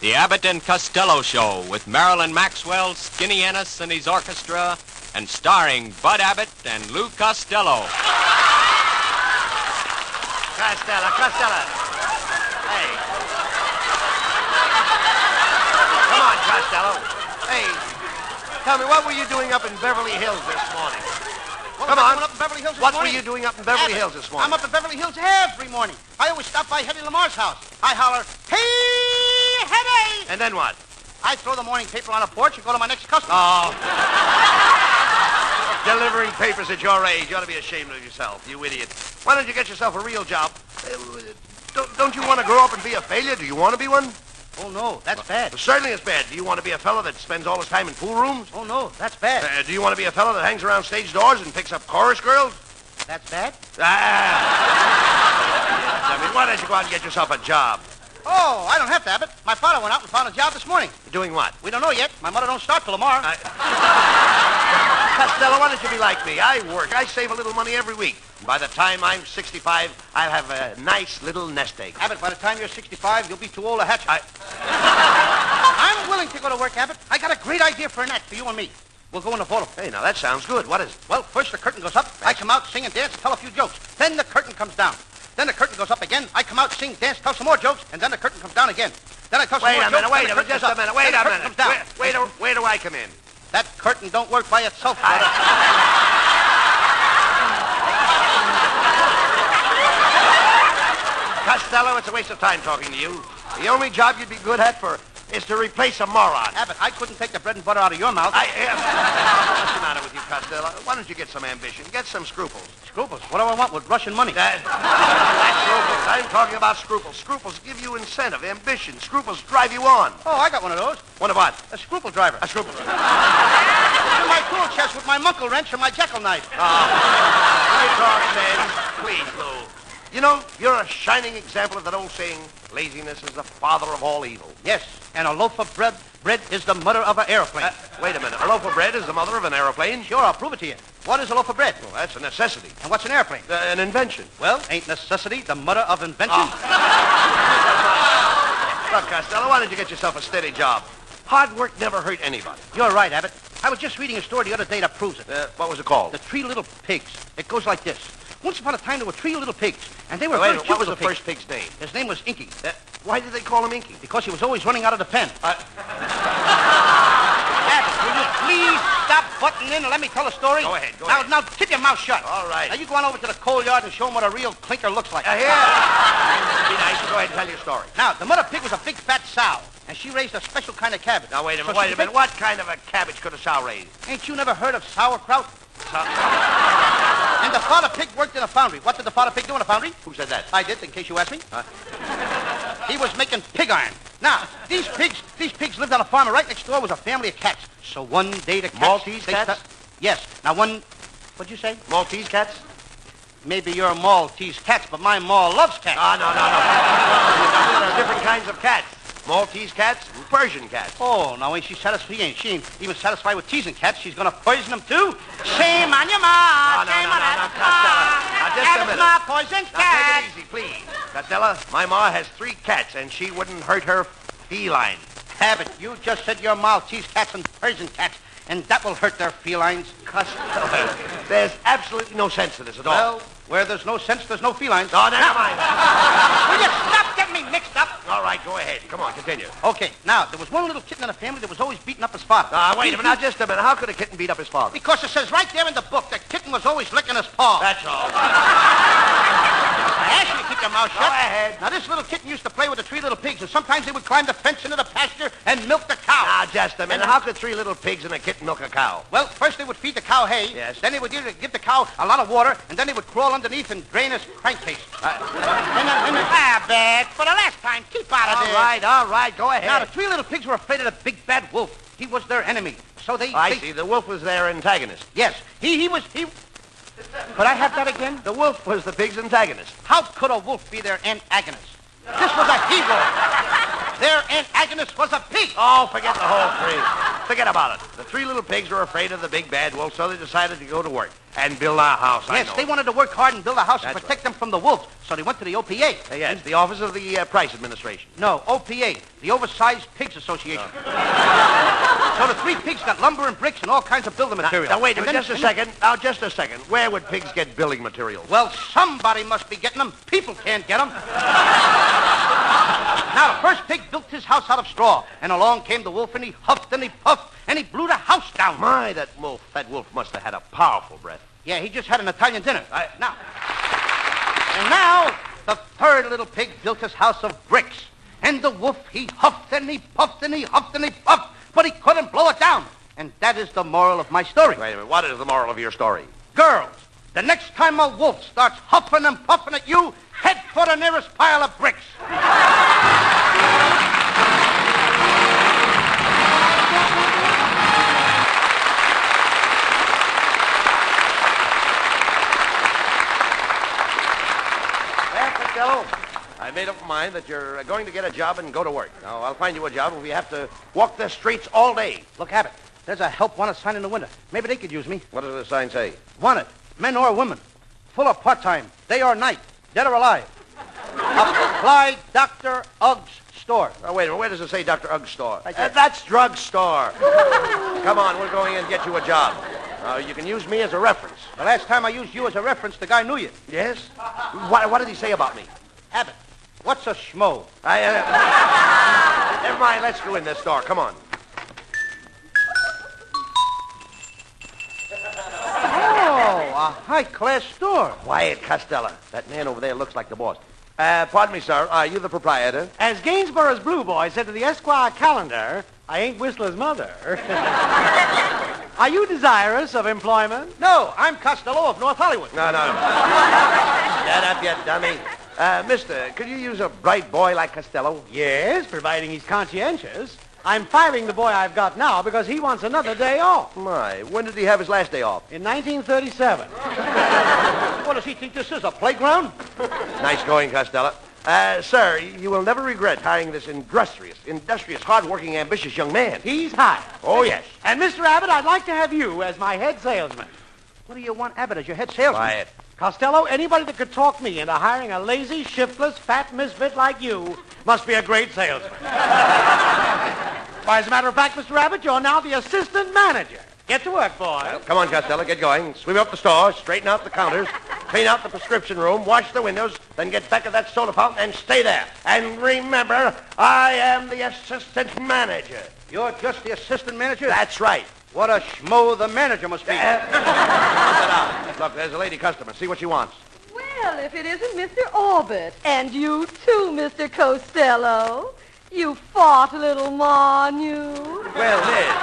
The Abbott and Costello Show with Marilyn Maxwell, Skinny Ennis and his orchestra, and starring Bud Abbott and Lou Costello. Costello. Hey. Come on, Costello. Hey, tell me, what were you doing up in Beverly Hills this morning? Come on. Up in Beverly Hills this what morning? Were you doing up in Beverly Hills this morning? I'm up in Beverly Hills every morning. I always stop by Hetty Lamar's house. I holler, "Hey, Hetty!" And then what? I throw the morning paper on a porch and go to my next customer. Oh. Delivering papers at your age. You ought to be ashamed of yourself, you idiot. Why don't you get yourself a real job? Don't you want to grow up and be a failure? Do you want to be one? Oh, no, that's bad. Well, certainly it's bad. Do you want to be a fellow that spends all his time in pool rooms? Oh, no, that's bad. Do you want to be a fellow that hangs around stage doors and picks up chorus girls? That's bad? I mean, why don't you go out and get yourself a job? Oh, I don't have to, Abbott. My father went out and found a job this morning. Doing what? We don't know yet. My mother don't start till tomorrow. Costello, why don't you be like me? I work. I save a little money every week. By the time I'm 65, I'll have a nice little nest egg. Abbott, by the time you're 65, you'll be too old to hatch. I'm willing to go to work, Abbott. I got a great idea for an act for you and me. We'll go in the photo. Hey, now that sounds good. What is it? Well, first the curtain goes up. I come out, sing and dance, tell a few jokes. Then the curtain comes down. Then the curtain goes up again. I come out, sing, dance, tell some more jokes, and then the curtain comes down again. Then I tell some more jokes. Wait a minute. Wait a minute. Where do I come in? That curtain don't work by itself, brother. Costello, it's a waste of time talking to you. The only job you'd be good at is to replace a moron. Abbott, I couldn't take the bread and butter out of your mouth. What's the matter with you, Costello? Why don't you get some ambition? Get some scruples. Scruples? What do I want with Russian money? Scruples. I'm talking about scruples. Scruples give you incentive, ambition. Scruples drive you on. Oh, I got one of those. One of what? A scruple driver. A scruple driver. In my tool chest with my munkle wrench and my jackal knife. I talk, man. Please, Lou. You know, you're a shining example of that old saying, laziness is the father of all evil. Yes, and a loaf of bread is the mother of an airplane. Wait a minute. A loaf of bread is the mother of an airplane? Sure, I'll prove it to you. What is a loaf of bread? Well, that's a necessity. And what's an airplane? An invention. Well, ain't necessity the mother of invention? Look, Costello, why don't you get yourself a steady job? Hard work never hurt anybody. You're right, Abbott. I was just reading a story the other day that proves it. What was it called? The Three Little Pigs. It goes like this. Once upon a time, there were 3 little pigs, and they were Wait, very cute. what was little the pigs. first pig's name? His name was Inky. Why did they call him Inky? Because he was always running out of the pen. Abbott, will you please stop butting in and let me tell a story? Go ahead. Now, keep your mouth shut. All right. Now, you go on over to the coal yard and show him what a real clinker looks like. Here. Be nice. You go ahead and tell your story. Now, the mother pig was a big fat sow, and she raised a special kind of cabbage. Now, wait a minute. What kind of a cabbage could a sow raise? Ain't you never heard of sauerkraut? And the father pig worked in a foundry. What did the father pig do in a foundry? Who said that? I did, in case you asked me. He was making pig iron. Now, these pigs lived on a farm, and right next door was a family of cats. So one day the cats... Maltese cats? Yes. Now, what'd you say? Maltese cats? Maybe you're Maltese cats, but my ma loves cats. No. There are different kinds of cats. Maltese cats and Persian cats. Oh, now ain't she satisfied? She ain't even satisfied with teasing cats. She's gonna poison them too. Shame on your ma. No, Shame on that. Costello. Now, just a minute. Ma poison Now, cat. take it easy, please. Costello, my ma has 3 cats, and she wouldn't hurt her feline. Abbott, you just said your Maltese cats and Persian cats, and that will hurt their felines. Costello, there's absolutely no sense to this at all. Well, where there's no sense, there's no felines. No, never mind. Will you stop getting me mixed up? All right, go ahead. Come on, continue. Okay, now, there was one little kitten in the family that was always beating up his father. Wait a minute. Now, just a minute. How could a kitten beat up his father? Because it says right there in the book that kitten was always licking his paw. That's all. I asked you to keep your mouth shut. Go ahead. Now, this little kitten used to play with the 3 little pigs, and sometimes they would climb the fence into the pasture and milk the cow. Now, just a minute. How could 3 little pigs and a kitten milk a cow? Well, first they would feed the cow hay. Yes. Then they would give the cow a lot of water, and then they would crawl underneath and drain his crankcase. Abbott, for the last time, keep out of this. All right. Go ahead. Now, the 3 little pigs were afraid of the big bad wolf. He was their enemy. So they... I see. The wolf was their antagonist. Yes. He was... Could I have that again? The wolf was the pig's antagonist. How could a wolf be their antagonist? This was a he-wolf. Their antagonist was a pig. Oh, forget the whole thing. Forget about it. The three little pigs were afraid of the big bad wolf, so they decided to go to work and build our house. Yes, they wanted to work hard and build a house and protect them from the wolves, so they went to the OPA. Yes, the Office of the Price Administration. No, OPA, the Oversized Pigs Association. So the three pigs got lumber and bricks and all kinds of building material. Now, wait, just a second. Now, just a second. Where would pigs get building materials? Well, somebody must be getting them. People can't get them. Now, the first pig built his house out of straw, and along came the wolf, and he huffed and he puffed, and he blew the house down. My, that wolf must have had a powerful breath. Yeah, he just had an Italian dinner. Now, the third little pig built his house of bricks, and the wolf, he huffed and he puffed and he huffed and he puffed, but he couldn't blow it down. And that is the moral of my story. Wait a minute, what is the moral of your story? Girls, the next time a wolf starts huffing and puffing at you, head for the nearest pile of bricks. Costello, I made up my mind that you're going to get a job and go to work. Now, I'll find you a job if we have to walk the streets all day. Look, Abbott, there's a help wanted sign in the window. Maybe they could use me. What does the sign say? Wanted, men or women, full of part-time, day or night, dead or alive. Apply Dr. Ugg's store. Oh, wait a minute, where does it say Dr. Ugg's store? Right That's Drugstore. Come on, we're going in and get you a job. You can use me as a reference. The last time I used you as a reference, the guy knew you. Yes? What did he say about me? Abbott, what's a schmo? Never mind, let's go in this store. Come on. Oh, a high-class store. Quiet, Costello. That man over there looks like the boss. Pardon me, sir. Are you the proprietor? As Gainsborough's Blue Boy said to the Esquire calendar, I ain't Whistler's mother. Are you desirous of employment? No, I'm Costello of North Hollywood. No. Shut up, you dummy. Mister, could you use a bright boy like Costello? Yes, providing he's conscientious. I'm firing the boy I've got now because he wants another day off. My, when did he have his last day off? In 1937. What does he think this is, a playground? Nice going, Costello. Sir, you will never regret hiring this industrious, hard-working, ambitious young man. He's hired. Oh, yes. And Mr. Abbott, I'd like to have you as my head salesman. What do you want Abbott as your head salesman? Quiet. Costello, anybody that could talk me into hiring a lazy, shiftless, fat misfit like you must be a great salesman. Why, as a matter of fact, Mr. Abbott, you're now the assistant manager. Get to work, boy. Well, come on, Costello, get going. Sweep up the store, straighten out the counters, clean out the prescription room, wash the windows, then get back at that soda fountain and stay there. And remember, I am the assistant manager. You're just the assistant manager? That's right. What a schmo the manager must be. Look, there's a lady customer. See what she wants. Well, if it isn't Mr. Orbit. And you too, Mr. Costello. You fought, little mon, you. Well, Liz,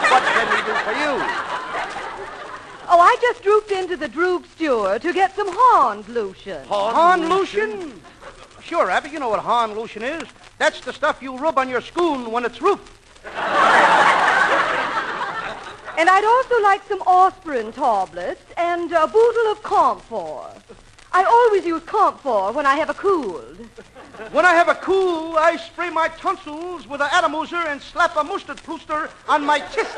what can we do for you? Oh, I just drooped into the Drugstore to get some Horn lotion. Horn lotion? Sure, Abbott, you know what Horn lotion is. That's the stuff you rub on your schoon when it's roofed. And I'd also like some aspirin tablets and a bottle of camphor. I always use camphor when I have a cold. When I have a cool, I spray my tonsils with an atomizer and slap a mustard plooster on my chest.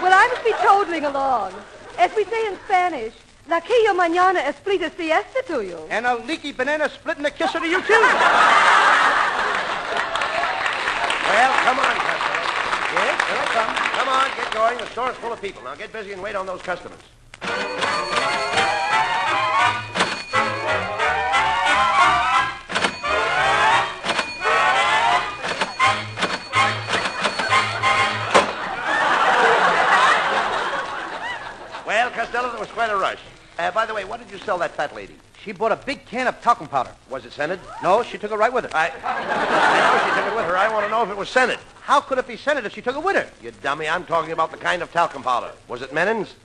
Well, I must be toddling along. As we say in Spanish, la que yo mañana split a siesta to you. And a leaky banana splitting a kisser to you, too. Well, come on, customer. Yes, here I come. Come on, get going. The store's full of people. Now get busy and wait on those customers. Well, Costello, there was quite a rush. By the way, what did you sell that fat lady? She bought a big can of talcum powder. Was it scented? No, she took it right with her. I know she took it with her. I want to know if it was scented. How could it be scented if she took it with her? You dummy, I'm talking about the kind of talcum powder. Was it Menin's?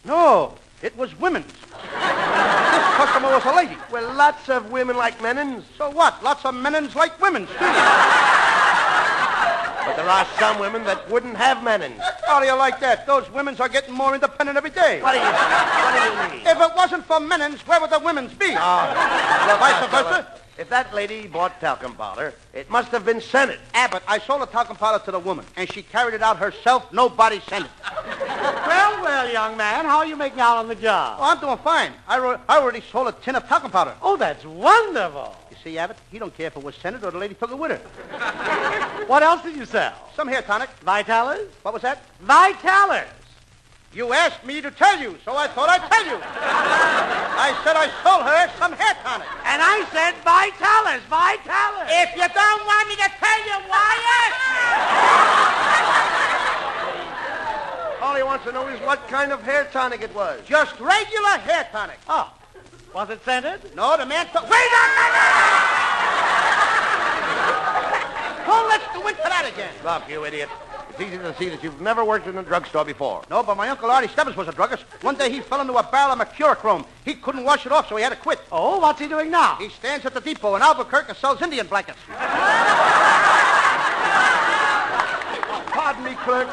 No, it was women's. This customer was a lady. Well, lots of women like Menin's. So what? Lots of menins like women's, too. But there are some women that wouldn't have Menin's. How do you like that? Those women's are getting more independent every day. What do you mean? If it wasn't for menins, where would the women's be? Oh, Vice versa. If that lady bought talcum powder, it must have been scented. Abbott, I sold the talcum powder to the woman, and she carried it out herself. Nobody sent it. Well, young man, how are you making out on the job? Oh, I'm doing fine. I already sold a tin of talcum powder. Oh, that's wonderful. You see, Abbott, he don't care if it was scented or the lady took it with her. What else did you sell? Some hair tonic. Vitalis? What was that? Vitalis. You asked me to tell you, so I thought I'd tell you. I said I sold her some hair tonic. And I said Vitalis, Vitalis. If you don't want me to tell you, why ask me? All he wants to know is what kind of hair tonic it was. Just regular hair tonic. Oh, was it scented? No, the man took... Wait a minute! Don't let's go into that again. Look, you idiot. It's easy to see that you've never worked in a drugstore before. No, but my Uncle Artie Stebbins was a druggist. One day he fell into a barrel of mercurochrome. He couldn't wash it off, so he had to quit. Oh, what's he doing now? He stands at the depot in Albuquerque and sells Indian blankets. Pardon me, clerk.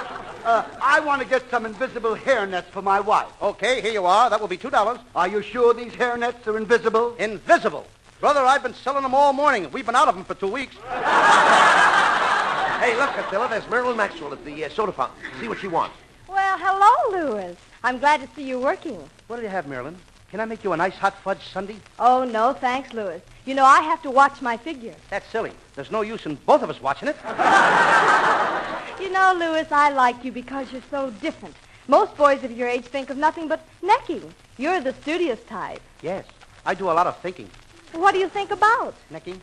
I want to get some invisible hair nets for my wife. Okay, here you are. That will be $2. Are you sure these hair nets are invisible? Invisible. Brother, I've been selling them all morning. We've been out of them for 2 weeks. Hey, look, Costello, there's Marilyn Maxwell at the soda fountain. See what she wants. Well, hello, Louis. I'm glad to see you working. What do you have, Marilyn? Can I make you a nice hot fudge sundae? Oh, no, thanks, Louis. You know, I have to watch my figure. That's silly. There's no use in both of us watching it. You know, Louis, I like you because you're so different. Most boys of your age think of nothing but necking. You're the studious type. Yes, I do a lot of thinking. What do you think about? Necking?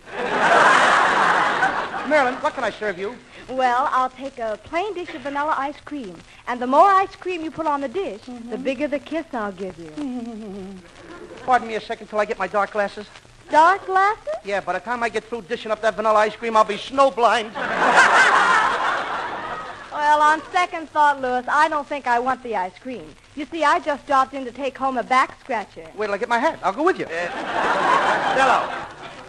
Marilyn, what can I serve you? Well, I'll take a plain dish of vanilla ice cream. And the more ice cream you put on the dish, the bigger the kiss I'll give you. Pardon me a second till I get my dark glasses. Dark glasses? Yeah, by the time I get through dishing up that vanilla ice cream, I'll be snowblind. Well, on second thought, Louis, I don't think I want the ice cream. You see, I just dropped in to take home a back scratcher. Wait till I get my hat. I'll go with you. Costello,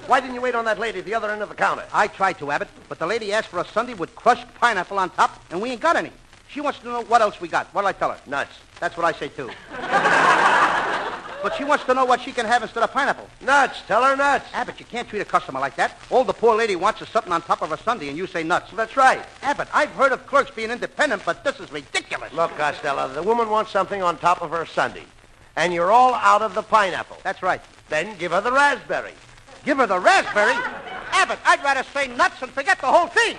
why didn't you wait on that lady at the other end of the counter? I tried to, Abbott, but the lady asked for a sundae with crushed pineapple on top, and we ain't got any. She wants to know what else we got. What'll I tell her? Nuts. That's what I say, too. But she wants to know what she can have instead of pineapple. Nuts. Tell her nuts. Abbott, you can't treat a customer like that. All the poor lady wants is something on top of her sundae, and you say nuts. That's right. Abbott, I've heard of clerks being independent, but this is ridiculous. Look, Costello, the woman wants something on top of her sundae, and you're all out of the pineapple. That's right. Then give her the raspberry. Give her the raspberry? Abbott, I'd rather say nuts and forget the whole thing.